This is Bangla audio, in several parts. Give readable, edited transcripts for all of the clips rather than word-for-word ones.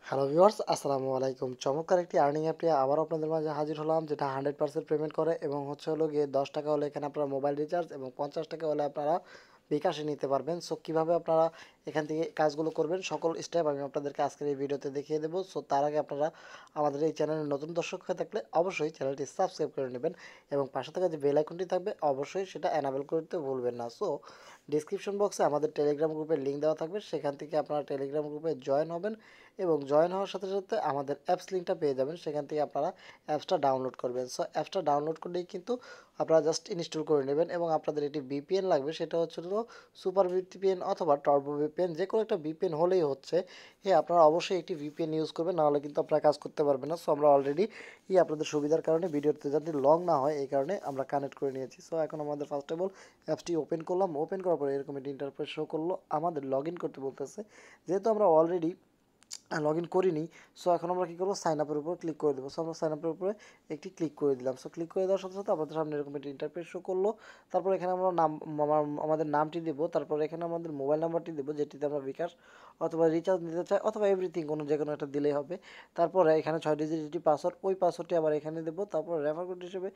হ্যালো ভিউয়ার্স, আসসালামু আলাইকুম। চমৎকার একটি আর্নিং অ্যাপ নিয়ে আবারও আপনাদের মাঝে হাজির হলাম, যেটা 100% পেমেন্ট করে এবং হলো গিয়ে 10 টাকা হলে এখানে আপনারা মোবাইল রিচার্জ এবং 50 টাকা হলে আপনারা বিকাশে নিতে পারবেন। সো কীভাবে আপনারা এখান থেকে কাজগুলো করবেন সকল স্টেপ আমি আপনাদেরকে আজকের এই ভিডিওতে দেখিয়ে দেবো। সো তার আগে আপনারা আমাদের এই চ্যানেলের নতুন দর্শক হয়ে থাকলে অবশ্যই চ্যানেলটি সাবস্ক্রাইব করে নেবেন এবং পাশে থাকা যে বেল আইকনটি থাকবে অবশ্যই সেটা এনাবেল করতে ভুলবেন না। সো ডিসক্রিপশন বক্সে আমাদের টেলিগ্রাম গ্রুপের লিঙ্ক দেওয়া থাকবে, সেখান থেকে আপনারা টেলিগ্রাম গ্রুপে জয়েন হবেন এবং জয়েন হওয়ার সাথে সাথে আমাদের অ্যাপস লিঙ্কটা পেয়ে যাবেন, সেখান থেকে আপনারা অ্যাপসটা ডাউনলোড করবেন। সো অ্যাপসটা ডাউনলোড করলেই কিন্তু আপনারা জাস্ট ইনস্টল করে নেবেন এবং আপনাদের একটি ভিপিএন লাগবে, সেটা হলো সুপার ভিপিএন অথবা টর্বো ভিপিএন, যে কোনো একটা ভিপিএন হলেই হচ্ছে। হ্যাঁ, আপনারা অবশ্যই একটি ভিপিএন ইউজ করবেন, নাহলে কিন্তু আপনারা কাজ করতে পারবেন না। সো আমরা অলরেডি আপনাদের সুবিধার কারণে ভিডিওতে যাতে লং না হয় এই কারণে আমরা কানেক্ট করে নিয়েছি। সো এখন আমাদের ফার্স্ট অফ অল অ্যাপসটি ওপেন করলাম। ওপেন করার পরে এরকম একটি ইন্টারফেস শো করলো, আমাদের লগ ইন করতে বলতেছে। যেহেতু আমরা অলরেডি লগ ইন করিনি, সো এখন আমরা কী করবো, সাইন আপের উপর ক্লিক করে দেবো। সো আমরা সাইন আপের উপরে একটি ক্লিক করে দিলাম। সো ক্লিক করে দেওয়ার সাথে সাথে আমাদের সামনে এরকম একটি ইন্টারফেস শো করলো। তারপর এখানে আমরা আমাদের নামটি দেবো, তারপর এখানে আমাদের মোবাইল নাম্বারটি দেবো যেটিতে আমরা বিকাশ অথবা রিচার্জ নিতে চাই অথবা এভরিথিং যে কোনো একটা দিলেই হবে। তারপরে এখানে 6 ডিজিট একটি পাসওয়ার্ড, ওই পাসওয়ার্ডটি আবার এখানে দেবো। তারপর রেফার কোড হিসেবে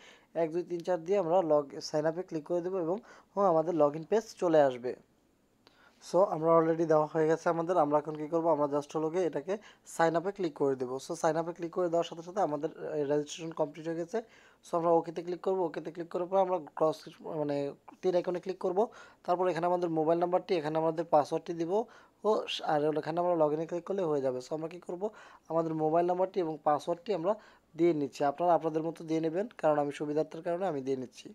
1 2 3 4 দিয়ে আমরা সাইন আপে ক্লিক করে দেবো এবং আমাদের লগ ইন পেজ চলে আসবে। সো আমরা অলরেডি দেওয়া হয়ে গেছে আমাদের। আমরা এখন কী করবো, আমরা জাস্ট হলো গিয়ে এটাকে সাইন আপে ক্লিক করে দেবো। সো সাইন আপে ক্লিক করে দেওয়ার সাথে সাথে আমাদের রেজিস্ট্রেশন কমপ্লিট হয়ে গেছে। সো আমরা ওকেতে ক্লিক করবো। ওকেতে ক্লিক করার পর আমরা মানে তীর আইকনে ক্লিক করবো। তারপর এখানে আমাদের মোবাইল নাম্বারটি, এখানে আমাদের পাসওয়ার্ডটি দিব আর এখানে আমরা লগ ইনে ক্লিক করলে হয়ে যাবে। সো আমরা কী করবো, আমাদের মোবাইল নাম্বারটি এবং পাসওয়ার্ডটি আমরা দিয়ে নিচ্ছি। আপনারা আপনাদের মতো দিয়ে নেবেন, কারণ আমি সুবিধার্থের কারণে আমি দিয়ে নিচ্ছি।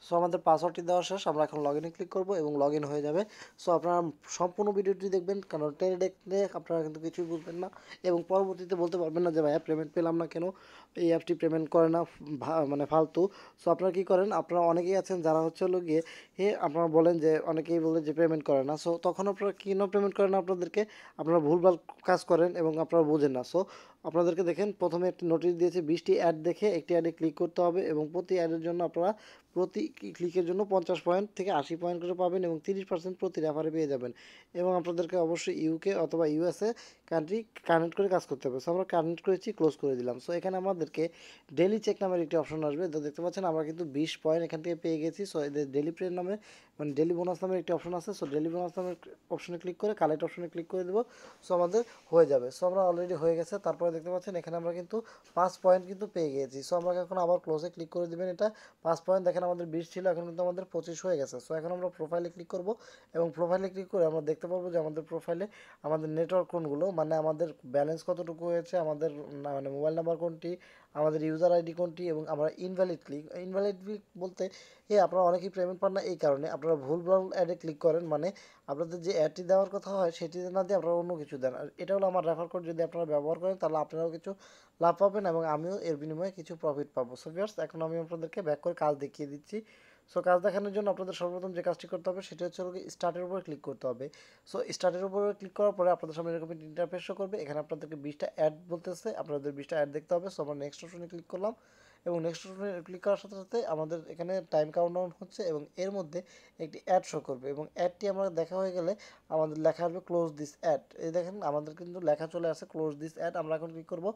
সো আমাদের পাসওয়ার্ডটি দেওয়া শেষ, আমরা এখন লগ ইনে ক্লিক করবো এবং লগ ইন হয়ে যাবে। সো আপনারা সম্পূর্ণ ভিডিওটি দেখবেন, কারণ টেনে দেখলে আপনারা কিন্তু কিছুই বুঝবেন না এবং পরবর্তীতে বলতে পারবেন না যে ভাইয়া পেমেন্ট পেলাম না কেন, এই অ্যাপটি পেমেন্ট করে না, মানে ফালতু। সো আপনারা কী করেন, আপনারা অনেকেই আছেন যারা হলো গিয়ে আপনারা বলেন যে অনেকেই বলে যে পেমেন্ট করে না। সো তখন আপনারা কেন পেমেন্ট করেন, আপনাদেরকে আপনারা ভুলভাল কাজ করেন এবং আপনারা বোঝেন না। সো আপনাদেরকে দেখেন, প্রথমে একটি নোটিশ দিয়েছে 20টি অ্যাড দেখে একটি অ্যাডে ক্লিক করতে হবে এবং প্রতি অ্যাডের জন্য আপনারা প্রতি ক্লিকের জন্য 50 পয়েন্ট থেকে 80 পয়েন্ট করে পাবেন এবং 30% প্রতি রেফারে পেয়ে যাবেন। এবং আপনাদেরকে অবশ্যই ইউকে অথবা ইউএসএ কান্ট্রি কানেক্ট করে কাজ করতে হবে। সো আমরা কানেক্ট করেছি, ক্লোজ করে দিলাম। সো এখানে আমাদেরকে ডেলি চেক নামের একটি অপশন আসবে, তো দেখতে পাচ্ছেন আমরা কিন্তু 20 পয়েন্ট এখান থেকে পেয়ে গেছি। সো এদের ডেলি প্রে নামে মানে ডেলি বোনাস নামের একটি অপশন আছে। সো ডেলি বোনাস নামের অপশনে ক্লিক করে কালেক্ট অপশনে ক্লিক করে দেবো। সো আমাদের হয়ে যাবে। সো আমরা অলরেডি হয়ে গেছে। তারপরে দেখতে পাচ্ছেন এখানে আমরা কিন্তু 5 পয়েন্ট কিন্তু পেয়ে গিয়েছি। সো আমরা এখন আবার ক্লোজে ক্লিক করে দেবেন। এটা 5 পয়েন্ট দেখেন আমাদের 20 ছিল, এখন কিন্তু আমাদের 25 হয়ে গেছে। সো এখন আমরা প্রোফাইলে ক্লিক করব এবং প্রোফাইলে ক্লিক করে আমরা দেখতে পাবো যে আমাদের প্রোফাইলে আমাদের নেটওয়ার্ক কোনগুলো, মানে আমাদের ব্যালেন্স কতটুকু হয়েছে, আমাদের মানে মোবাইল নাম্বার কোনটি, আমাদের ইউজার আইডি কোনটি এবং আমরা ইনভ্যালিড ক্লিক বলতে আপনারা অনেকেই পেমেন্ট পান না, এই কারণে আপনারা ভুলভাল অ্যাডে ক্লিক করেন, মানে আপনাদের যে অ্যাডটি দেওয়ার কথা হয় সেটি না দিয়ে আপনারা অন্য কিছু দেন। আর এটা হলো আমার রেফার কোড, যদি আপনারা ব্যবহার করেন তাহলে আপনারাও কিছু লাভ পাবেন এবং আমিও এর বিনিময়ে কিছু প্রফিট পাবো। সো ভিউয়ার্স, এখন আমি আপনাদেরকে ব্যাক করে কাজ দেখিয়ে দিচ্ছি। সো কাজ দেখানোর জন্য আপনাদের সর্বপ্রথম যে কাজটি করতে হবে সেটা হচ্ছে স্টার্টের উপরে ক্লিক করতে হবে। সো স্টার্টের উপরে ক্লিক করার পরে আপনাদের সামনে এরকম ইন্টারফেস শো করবে। এখানে আপনাদেরকে 20টা অ্যাড বলতেছে, আপনাদের 20টা অ্যাড দেখতে হবে। সো আমরা নেক্সট অপশনে ক্লিক করলাম এবং নেক্সট অপশনে ক্লিক করার সাথে সাথে আমাদের এখানে টাইম কাউন্টডাউন হচ্ছে এবং এর মধ্যে একটি অ্যাড শো করবে এবং অ্যাডটি আমরা দেখা হয়ে গেলে আমাদের লেখা আসবে ক্লোজ দিস অ্যাড। এই দেখেন আমাদের কিন্তু লেখা চলে আসে ক্লোজ দিস অ্যাড। আমরা এখন কী করবো,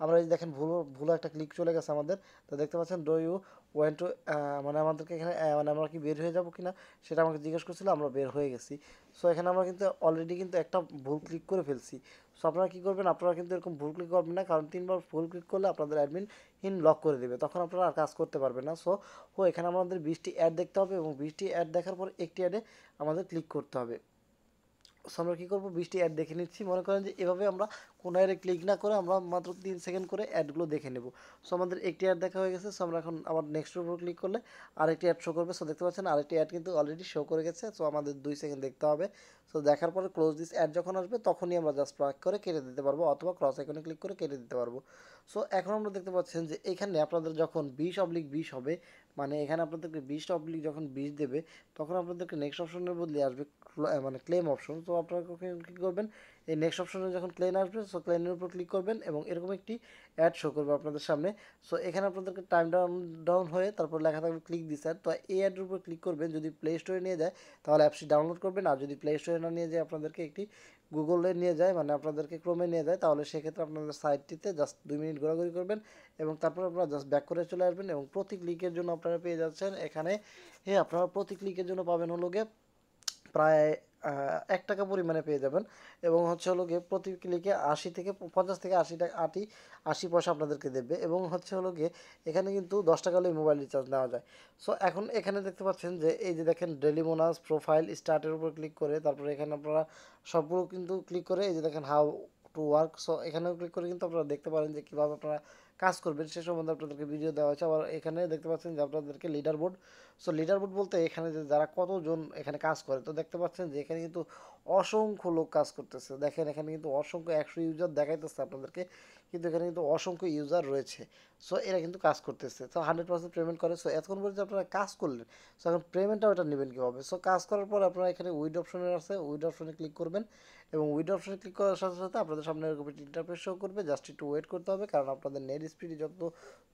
আমরা এই দেখেন ভুল একটা ক্লিক চলে গেছে আমাদের। তো দেখতে পাচ্ছেন ডো ইউ ওয়েন টু, মানে আমাদেরকে এখানে মানে আমরা কি বের হয়ে যাবো কিনা সেটা আমাকে জিজ্ঞেস করছিল, আমরা বের হয়ে গেছি। সো এখানে আমরা কিন্তু অলরেডি কিন্তু একটা ভুল ক্লিক করে ফেলছি। সো আপনারা কী করবেন, আপনারা কিন্তু এরকম ভুল ক্লিক করবেন না, কারণ 3বার ভুল ক্লিক করলে আপনাদের অ্যাডমিন লক করে দেবে, তখন আপনারা আর কাজ করতে পারবেন না। সো এখানে আমাদের 20টি অ্যাড দেখতে হবে এবং 20টি অ্যাড দেখার পর একটি অ্যাডে আমাদের ক্লিক করতে হবে। সো আমরা কী করবো, 20টি অ্যাড দেখে নিচ্ছি। মনে করেন যে এভাবে আমরা কোনো অ্যাডে ক্লিক না করে আমরা মাত্র 3 সেকেন্ড করে অ্যাডগুলো দেখে নেব। সো আমাদের একটি অ্যাড দেখা হয়ে গেছে। সো আমরা এখন আবার নেক্সটের উপর ক্লিক করলে আরেকটি অ্যাড শো করবে। সো দেখতে পাচ্ছেন আরেকটি অ্যাড কিন্তু অলরেডি শো করে গেছে। সো আমাদের 2 সেকেন্ড দেখতে হবে। সো দেখার পরে ক্লোজ দিস অ্যাড যখন আসবে তখনই আমরা জাস্ট ব্যাক করে কেটে দিতে পারবো অথবা ক্রস আইকনে ক্লিক করে কেটে দিতে পারবো। সো এখন আমরা দেখতে পাচ্ছেন যে এখানে আপনাদের যখন 20/20 হবে, মানে এখানে আপনাদেরকে 20 যখন 20 দেবে তখন আপনাদেরকে নেক্সট অপশনের বদলে আসবে মানে ক্লেম অপশন। তো আপনারা কী করবেন, এই নেক্সট অপশনে যখন ক্লেম আসবে সো ক্লেমের উপর ক্লিক করবেন এবং এরকম একটি অ্যাড শো করবে আপনাদের সামনে। সো এখানে আপনাদেরকে টাইম ডাউন হয়ে তারপর লেখা থাকবে ক্লিক দিস অ্যাড। তো এই অ্যাডের উপর ক্লিক করবেন, যদি প্লে স্টোরে নিয়ে যায় তাহলে অ্যাপসটি ডাউনলোড করবেন, আর যদি প্লে স্টোরে না নিয়ে যায় আপনাদেরকে একটি গুগলে নিয়ে যায়, মানে আপনাদেরকে ক্রোমে নিয়ে যায়, তাহলে সেক্ষেত্রে আপনাদের সাইটটিতে জাস্ট 2 মিনিট ঘোরাঘুরি করবেন এবং তারপর আপনারা জাস্ট ব্যাক করে চলে আসবেন এবং প্রতি ক্লিকের জন্য আপনারা পেয়ে যাচ্ছেন এখানে, হ্যাঁ আপনারা প্রতি ক্লিকের জন্য পাবেন হলো গিয়ে প্রায় 1 টাকা পরিমাণে পেয়ে যাবেন এবং হচ্ছে হলো গিয়ে প্রতি ক্লিকে 50 থেকে 80 পয়সা আপনাদেরকে দেবে এবং হচ্ছে হলো গিয়ে এখানে কিন্তু 10 টাকা হলে মোবাইল রিচার্জ নেওয়া যায়। সো এখন এখানে দেখতে পাচ্ছেন যে এই যে দেখেন ডেলি বোনাস প্রোফাইল স্টার্টের উপর ক্লিক করে তারপরে এখানে আপনারা সবগুলো কিন্তু ক্লিক করে এই যে দেখেন হাউ টু ওয়ার্ক, সো এখানেও ক্লিক করে কিন্তু আপনারা দেখতে পারেন যে কীভাবে আপনারা কাজ করবেন সে সম্বন্ধে আপনাদেরকে ভিডিও দেওয়া হয়েছে। আবার এখানে দেখতে পাচ্ছেন যে আপনাদেরকে leader board, so leader board বলতে এখানে যে যারা কতজন এখানে কাজ করে, তো দেখতে পাচ্ছেন যে এখানে কিন্তু অসংখ্য লোক কাজ করতেছে। দেখেন এখানে কিন্তু অসংখ্য 100 ইউজার দেখাইতেছে আপনাদেরকে, কিন্তু এখানে কিন্তু অসংখ্য ইউজার রয়েছে। সো এরা কিন্তু কাজ করতেছে, তো 100% পেমেন্ট করে। সো এতক্ষণ পর্যন্ত আপনারা কাজ করলেন, সো এখন পেমেন্টটা ওটা নেবেন কীভাবে? সো কাজ করার পর আপনারা এখানে উইড অপশনে আছে, উইড অপশনে ক্লিক করবেন এবং উইড অপশনে ক্লিক করার সাথে সাথে আপনাদের সামনে এরকম একটা ইন্টারফেস শো করবে। জাস্ট একটু ওয়েট করতে হবে, কারণ আপনাদের নেট স্পিড যত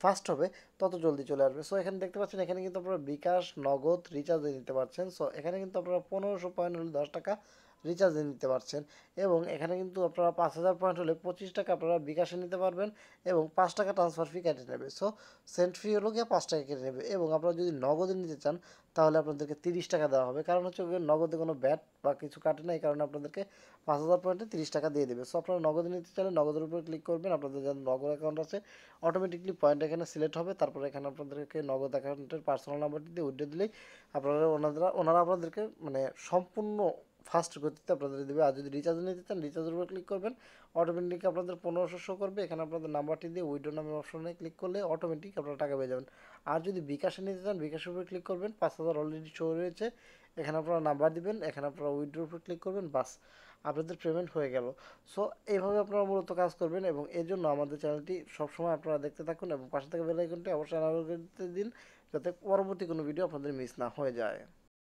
ফাস্ট হবে তত জলদি চলে আসবে। সো এখানে দেখতে পাচ্ছেন এখানে কিন্তু আপনারা বিকাশ নগদ রিচার্জে নিতে পারছেন। সো এখানে কিন্তু আপনারা 1500 পয়েন্ট হলে 10 টাকা রিচার্জে নিতে পারছেন এবং এখানে কিন্তু আপনারা 5000 পয়েন্ট হলে 25 টাকা আপনারা বিকাশে নিতে পারবেন এবং 5 টাকা ট্রান্সফার ফি কেটে নেবে। সো সেন্ট ফি হলো গিয়ে 5 টাকা কেটে নেবে এবং আপনারা যদি নগদে নিতে চান তাহলে আপনাদেরকে 30 টাকা দেওয়া হবে, কারণ হচ্ছে নগদে কোনো ব্যাট বা কিছু কাটে না, এই কারণে আপনাদেরকে 5000 পয়েন্টে 30 টাকা দিয়ে দেবে। সো আপনারা নগদে নিতে চাইলে নগদের উপর ক্লিক করবেন, আপনাদের যাদের নগদ অ্যাকাউন্ট আছে অটোমেটিকলি পয়েন্ট এখানে সিলেক্ট হবে, তারপরে এখানে আপনাদেরকে নগদ অ্যাকাউন্টের পার্সোনাল নাম্বারটি দিয়ে উইথড্র দিলেই আপনারা ওনারা আপনাদেরকে মানে সম্পূর্ণ ফাস্ট গতিতে আপনাদের দেবে। আর যদি রিচার্জ নিতে চান রিচার্জের উপর ক্লিক করবেন, অটোমেটিক আপনাদের 1500 শো করবে, এখানে আপনাদের নাম্বারটি দিয়ে উইড্রো নামের অপশনে ক্লিক করলে অটোমেটিক আপনারা টাকা পেয়ে যাবেন। আর যদি বিকাশে নিতে চান বিকাশের উপর ক্লিক করবেন, 5000 অলরেডি শো রয়েছে, এখানে আপনারা নাম্বার দিবেন, এখানে আপনারা উইড্রোর উপর ক্লিক করবেন, বাস আপনাদের পেমেন্ট হয়ে গেল। সো এইভাবে আপনারা মূলত কাজ করবেন এবং এর জন্য আমাদের চ্যানেলটি সবসময় আপনারা দেখতে থাকুন এবং পাশে থেকে বেল আইকনটি অবশ্যই এনাবেল করে দিন, যাতে পরবর্তী কোনো ভিডিও আপনাদের মিস না হয়ে যায়।